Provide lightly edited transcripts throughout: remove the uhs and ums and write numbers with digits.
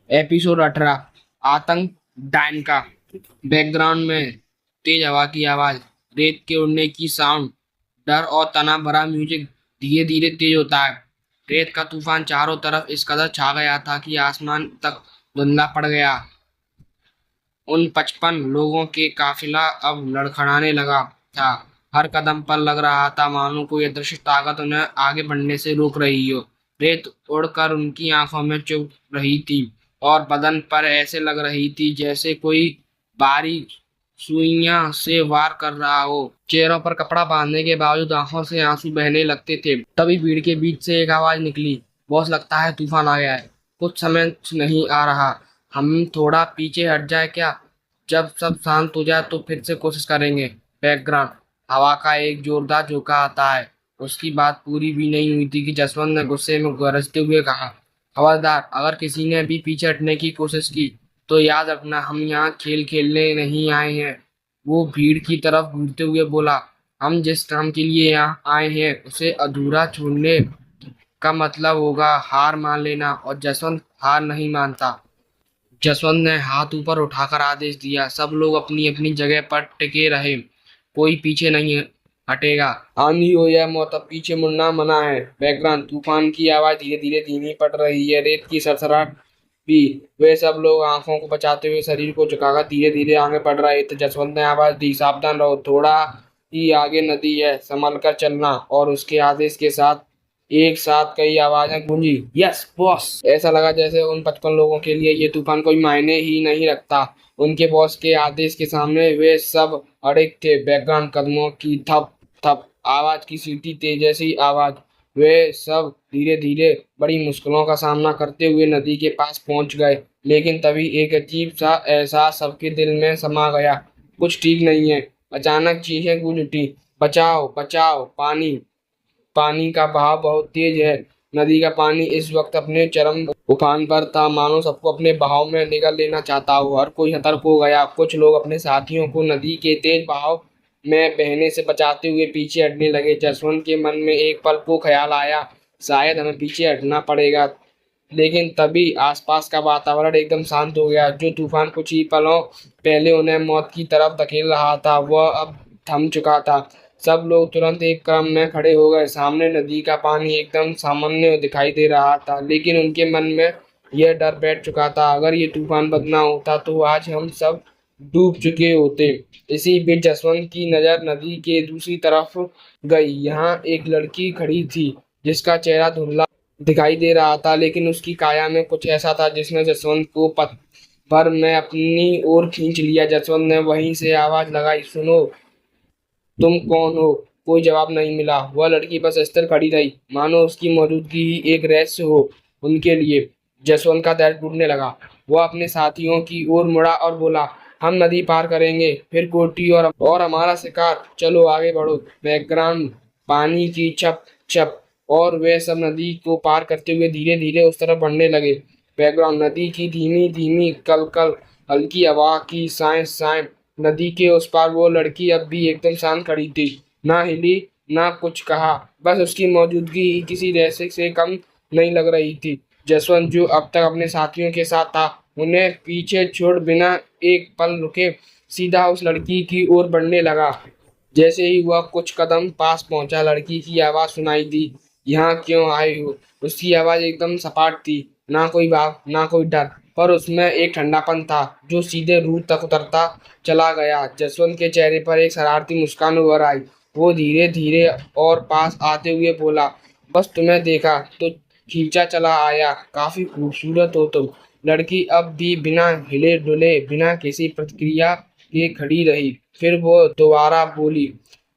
Episode 18 आतंक डायन का। बैकग्राउंड में तेज हवा की आवाज, रेत के उड़ने की साउंड, डर और तनाव भरा म्यूजिक धीरे धीरे तेज होता है। रेत का तूफान चारों तरफ इस कदर छा गया था कि आसमान तक धुंधला पड़ गया। उन 55 लोगों के काफिला अब लड़खड़ाने लगा था। हर कदम पर लग रहा था मानो कोई अदृश्य ताकत उन्हें आगे बढ़ने से रोक रही हो। रेत उड़कर उनकी आंखों में चुभ रही थी और बदन पर ऐसे लग रही थी जैसे कोई बारीक सुइयां से वार कर रहा हो। चेहरों पर कपड़ा बांधने के बावजूद आंखों से आंसू बहने लगते थे। तभी भीड़ के बीच से एक आवाज निकली, बॉस लगता है तूफान आ गया है। कुछ समझ नहीं आ रहा, हम थोड़ा पीछे हट जाए क्या? जब सब शांत हो जाए तो फिर से कोशिश करेंगे। बैकग्राउंड हवा का एक जोरदार झोंका आता है। उसकी बात पूरी भी नहीं हुई थी कि जसवंत ने गुस्से में गरजते हुए कहा, खबरदार, अगर किसी ने भी पीछे हटने की कोशिश की तो याद रखना हम यहाँ खेल खेलने नहीं आए हैं। वो भीड़ की तरफ घूरते हुए बोला, हम जिस काम के लिए यहाँ आए हैं उसे अधूरा छोड़ने का मतलब होगा हार मान लेना, और जसवंत हार नहीं मानता। जसवंत ने हाथ ऊपर उठाकर आदेश दिया, सब लोग अपनी अपनी जगह पर टिके रहे, कोई पीछे नहीं हटेगा। आंधी हो या मौत, पीछे मुड़ना मना है। बैकग्राउंड तूफान की आवाज धीरे धीरे धीमी पड़ रही है, रेत की सरसराहट भी। वे सब लोग आंखों को बचाते हुए शरीर को झुकाकर धीरे धीरे आगे बढ़ रहे थे। जसवंत ने आवाज दी, सावधान रहो, थोड़ा ही आगे नदी है, संभल कर चलना। और उसके आदेश के साथ एक साथ कई आवाजें गूंजी, यस बॉस। ऐसा लगा जैसे उन 55 लोगों के लिए ये तूफान कोई मायने ही नहीं रखता। उनके बॉस के आदेश के सामने वे सब अड़िग थे। बैकग्राउंड कदमों की थप थप आवाज की सीटी, तेज जैसी आवाज। वे सब धीरे धीरे बड़ी मुश्किलों का सामना करते हुए नदी के पास पहुंच गए। लेकिन तभी एक अजीब सा एहसास सबके दिल में समा गया, कुछ ठीक नहीं है। अचानक चीखें गूंज उठी, बचाओ बचाओ, पानी। पानी का बहाव बहुत तेज है। नदी का पानी इस वक्त अपने चरम उफान पर था, मानो सबको अपने बहाव में निगल लेना चाहता हो। हर कोई सतर्क हो गया। कुछ लोग अपने साथियों को नदी के तेज बहाव में बहने से बचाते हुए पीछे हटने लगे। जसवंत के मन में एक पल को ख्याल आया, शायद हमें पीछे हटना पड़ेगा। लेकिन तभी आसपास का वातावरण एकदम शांत हो गया। जो तूफान कुछ ही पलों पहले उन्हें मौत की तरफ धकेल रहा था, वह अब थम चुका था। सब लोग तुरंत एक क्रम में खड़े हो गए। सामने नदी का पानी एकदम सामान्य दिखाई दे रहा था, लेकिन उनके मन में यह डर बैठ चुका था, अगर ये तूफान बंद ना होता तो आज हम सब डूब चुके होते। इसी बीच जसवंत की नजर नदी के दूसरी तरफ गई। यहाँ एक लड़की खड़ी थी जिसका चेहरा धुंधला दिखाई दे रहा था, लेकिन उसकी काया में कुछ ऐसा था जिसने जसवंत को पथ भर में अपनी ओर खींच लिया। जसवंत ने वहीं से आवाज लगाई, सुनो, तुम कौन हो? कोई जवाब नहीं मिला। वह लड़की बस स्थिर खड़ी रही, मानो उसकी मौजूदगी ही एक रहस्य हो उनके लिए। जसवंत का धैर्य टूटने लगा। वह अपने साथियों की ओर मुड़ा और बोला, हम नदी पार करेंगे, फिर कोटी और हमारा शिकार, चलो आगे बढ़ो। बैकग्राउंड पानी की छप छप, और वे सब नदी को पार करते हुए धीरे धीरे उस तरफ बढ़ने लगे। बैकग्राउंड नदी की धीमी धीमी कल कल, हल्की हवा की साए साए। नदी के उस पार वो लड़की अब भी एकदम शांत खड़ी थी, ना हिली ना कुछ कहा। बस उसकी मौजूदगी ही किसी रहस्य से कम नहीं लग रही थी। जसवंत, जो अब तक अपने साथियों के साथ था, उन्हें पीछे छोड़ बिना एक पल रुके सीधा उस लड़की की ओर बढ़ने लगा। जैसे ही वह कुछ कदम पास पहुंचा, लड़की की आवाज सुनाई दी, यहाँ क्यों आए हो? उसकी आवाज एकदम सपाट थी, ना कोई भाव ना कोई डर, पर उसमें एक ठंडापन था जो सीधे रूह तक उतरता चला गया। जसवंत के चेहरे पर एक शरारती मुस्कान उभर आई। वो धीरे धीरे और पास आते हुए बोला, बस तुम्हें देखा तो खींचा चला आया, काफी खूबसूरत हो तुम। लड़की अब भी बिना हिले डुले, बिना किसी प्रतिक्रिया के खड़ी रही। फिर वो दोबारा बोली,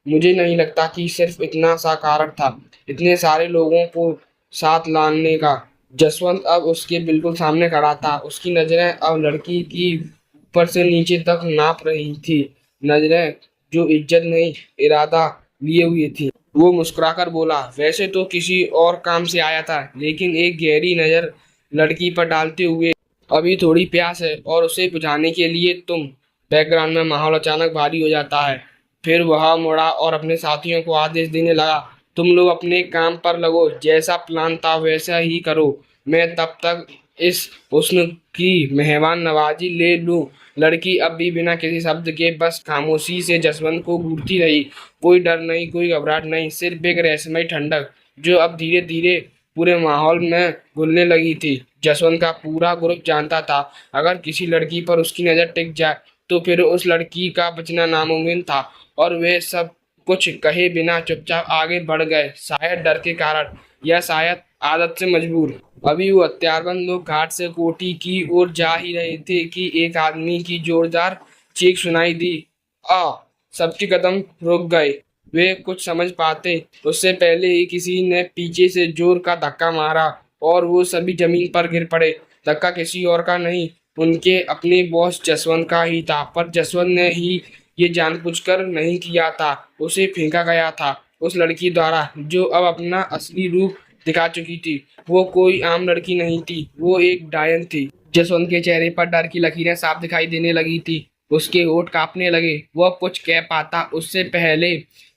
मुझे नहीं लगता कि सिर्फ इतना सा कारण था इतने सारे लोगों को साथ लाने का। जसवंत अब उसके बिल्कुल सामने खड़ा था। उसकी नजरें अब लड़की की ऊपर से नीचे तक नाप रही थी, नजरें जो इज्जत नहीं इरादा लिए हुए थी। वो मुस्कुराकर बोला, वैसे तो किसी और काम से आया था, लेकिन एक गहरी नजर लड़की पर डालते हुए, अभी थोड़ी प्यास है और उसे बुझाने के लिए तुम। बैकग्राउंड में माहौल अचानक भारी हो जाता है। फिर वह मुड़ा और अपने साथियों को आदेश देने लगा, तुम लोग अपने काम पर लगो, जैसा प्लान था वैसा ही करो। मैं तब तक इस हुस्न की मेहमान नवाजी ले लूं। लड़की अब भी बिना किसी शब्द के बस खामोशी से जसवंत को घूरती रही। कोई डर नहीं, कोई घबराहट नहीं, सिर्फ एक रहस्यमय ठंडक जो अब धीरे धीरे पूरे माहौल में घुलने लगी थी। जसवंत का पूरा ग्रुप जानता था, अगर किसी लड़की पर उसकी नजर टिक जाए तो फिर उस लड़की का बचना नामुमकिन था। और वे सब कुछ कहे बिना चुपचाप आगे बढ़ गए, शायद डर के कारण या शायद आदत से मजबूर। अभी वो हथियारबंद लोग घाट से कोठी की ओर जा ही रहे थे कि एक आदमी की जोरदार चीख सुनाई दी। आ सबके कदम रुक गए। वे कुछ समझ पाते उससे पहले ही किसी ने पीछे से जोर का धक्का मारा और वो सभी जमीन पर गिर पड़े। धक्का किसी और का नहीं, उनके अपने बॉस जसवंत का ही था। पर जसवंत ने ही ये जानबूझकर नहीं किया था, उसे फेंका गया था उस लड़की द्वारा जो अब अपना असली रूप दिखा चुकी थी। वो कोई आम लड़की नहीं थी, वो एक डायन थी। जसवंत के चेहरे पर डर की लकीरें साफ दिखाई देने लगी थी। उसके होंठ कांपने लगे। वह कुछ कह पाता उससे पहले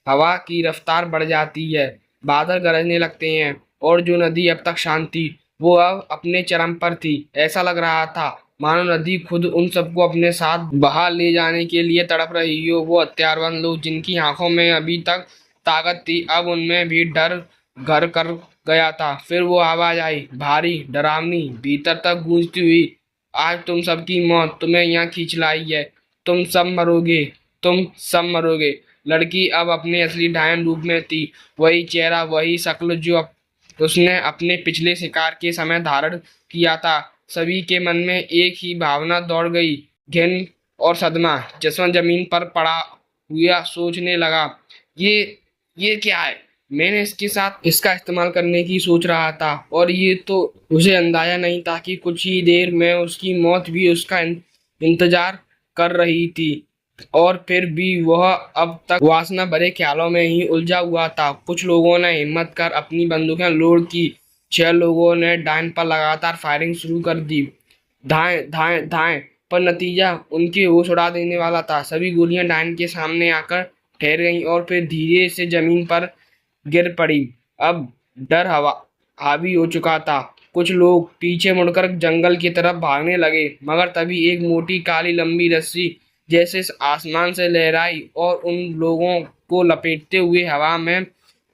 हवा की रफ्तार बढ़ जाती है, बादल गरजने लगते हैं और जो नदी अब तक शांत थी वो अब अपने चरम पर थी। ऐसा लग रहा था मानो नदी खुद उन सबको अपने साथ बहा ले जाने के लिए तड़प रही हो। वो हथियारबंद लोग जिनकी आंखों में अभी तक ताकत थी, अब उनमें भी डर घर कर गया था। फिर वो आवाज आई, भारी डरावनी, भीतर तक गूंजती हुई। आज तुम सबकी मौत तुम्हें यहाँ खींच लाई है। तुम सब मरोगे, तुम सब मरोगे। लड़की अब अपने असली डायन रूप में थी। वही चेहरा, वही शक्ल जो उसने अपने पिछले शिकार के समय धारण किया था। सभी के मन में एक ही भावना दौड़ गई, घिन और सदमा। जसवंत जमीन पर पड़ा हुआ सोचने लगा, ये क्या है? मैंने इसके साथ इसका इस्तेमाल करने की सोच रहा था और ये तो उसे अंदाजा नहीं था कि कुछ ही देर में उसकी मौत भी उसका इंतजार कर रही थी। और फिर भी वह अब तक वासना भरे ख्यालों में ही उलझा हुआ था। कुछ लोगों ने हिम्मत कर अपनी बंदूकें लोड की। 6 लोगों ने डायन पर लगातार फायरिंग शुरू कर दी। धाएं धाएं धाएं, पर नतीजा उनकी होश उड़ा देने वाला था। सभी गोलियां डायन के सामने आकर ठहर गईं और फिर धीरे से जमीन पर गिर पड़ी। अब डर हवा हावी हो चुका था। कुछ लोग पीछे मुड़कर जंगल की तरफ भागने लगे, मगर तभी एक मोटी काली लंबी रस्सी जैसे आसमान से लहराई और उन लोगों को लपेटते हुए हवा में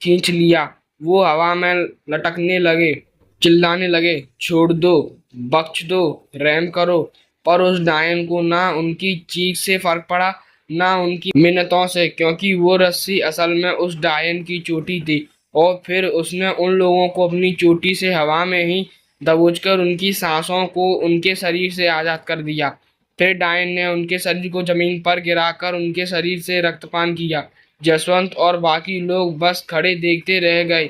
खींच लिया। वो हवा में लटकने लगे, चिल्लाने लगे, छोड़ दो, बख्श दो, रहम करो। पर उस डायन को ना उनकी चीख से फर्क पड़ा, ना उनकी मिन्नतों से, क्योंकि वो रस्सी असल में उस डायन की चोटी थी। और फिर उसने उन लोगों को अपनी चोटी से हवा में ही दबोचकर उनकी सांसों को उनके शरीर से आजाद कर दिया। फिर डायन ने उनके शरीर को जमीन पर गिराकर उनके शरीर से रक्तपान किया। जसवंत और बाकी लोग बस खड़े देखते रह गए,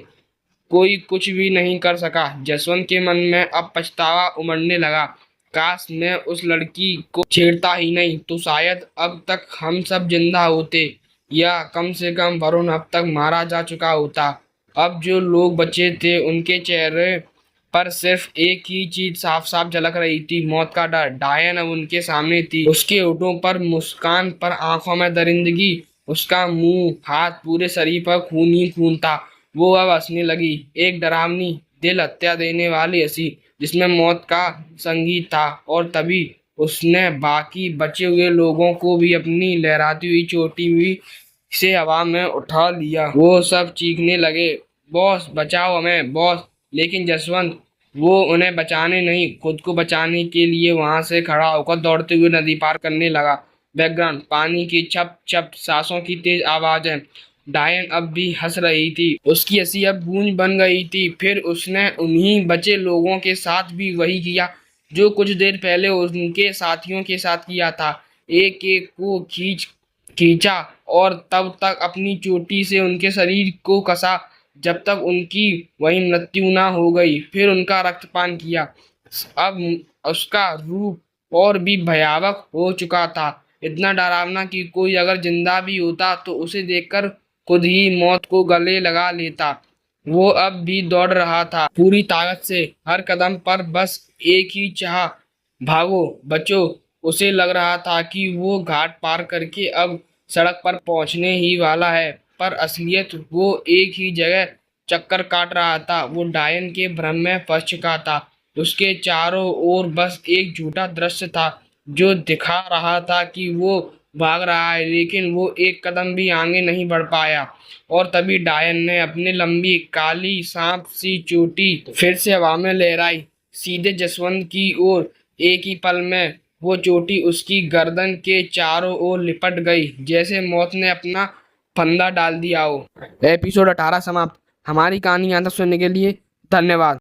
कोई कुछ भी नहीं कर सका। जसवंत के मन में अब पछतावा उमड़ने लगा। काश मैं उस लड़की को छेड़ता ही नहीं तो शायद अब तक हम सब जिंदा होते, या कम से कम वरुण अब तक मारा जा चुका होता। अब जो लोग बचे थे उनके चेहरे पर सिर्फ एक ही चीज साफ साफ झलक रही थी, मौत का डर। डायन अब उनके सामने थी, उसके होठों पर मुस्कान, पर आंखों में दरिंदगी। उसका मुंह, हाथ, पूरे शरीर पर खून ही खून था। वो अब हंसने लगी, एक डरावनी, दिल हत्या देने वाली हंसी जिसमें मौत का संगीत था। और तभी उसने बाकी बचे हुए लोगों को भी अपनी लहराती हुई चोटी हुई से हवा में उठा लिया। वो सब चीखने लगे, बॉस बचाओ हमें, बॉस। लेकिन जसवंत, वो उन्हें बचाने नहीं, खुद को बचाने के लिए वहां से खड़ा होकर दौड़ते हुए नदी पार करने लगा। बैकग्राउंड, पानी की छप छप सांसों की तेज आवाजें। डायन अब भी हंस रही थी, उसकी हंसी अब गूंज बन गई थी। फिर उसने उन्हीं बचे लोगों के साथ भी वही किया जो कुछ देर पहले उनके साथियों के साथ किया था। एक एक को खींचा और तब तक अपनी चोटी से उनके शरीर को कसा जब तक उनकी वही मृत्यु ना हो गई। फिर उनका रक्तपान किया। अब उसका रूप और भी भयावह हो चुका था, इतना डरावना कि कोई अगर जिंदा भी होता तो उसे देखकर खुद ही मौत को गले लगा लेता। वो अब भी दौड़ रहा था पूरी ताकत से, हर कदम पर बस एक ही चाह, भागो, बचो। उसे लग रहा था कि वो घाट पार करके अब सड़क पर पहुंचने ही वाला है, पर असलियत वो एक ही जगह चक्कर काट रहा था। वो डायन के भ्रम में फंस चुका था। उसके चारों ओर बस एक झूठा दृश्य था जो दिखा रहा था कि वो भाग रहा है, लेकिन वो एक कदम भी आगे नहीं बढ़ पाया। और तभी डायन ने अपनी लंबी काली सांप सी चोटी फिर से हवा में लहराई, सीधे जसवंत की ओर। एक ही पल में वो चोटी उसकी गर्दन के चारों ओर लिपट गई, जैसे मौत ने अपना फंदा डाल दिया हो। एपिसोड 18 समाप्त। हमारी कहानी यहाँ तक सुनने के लिए धन्यवाद।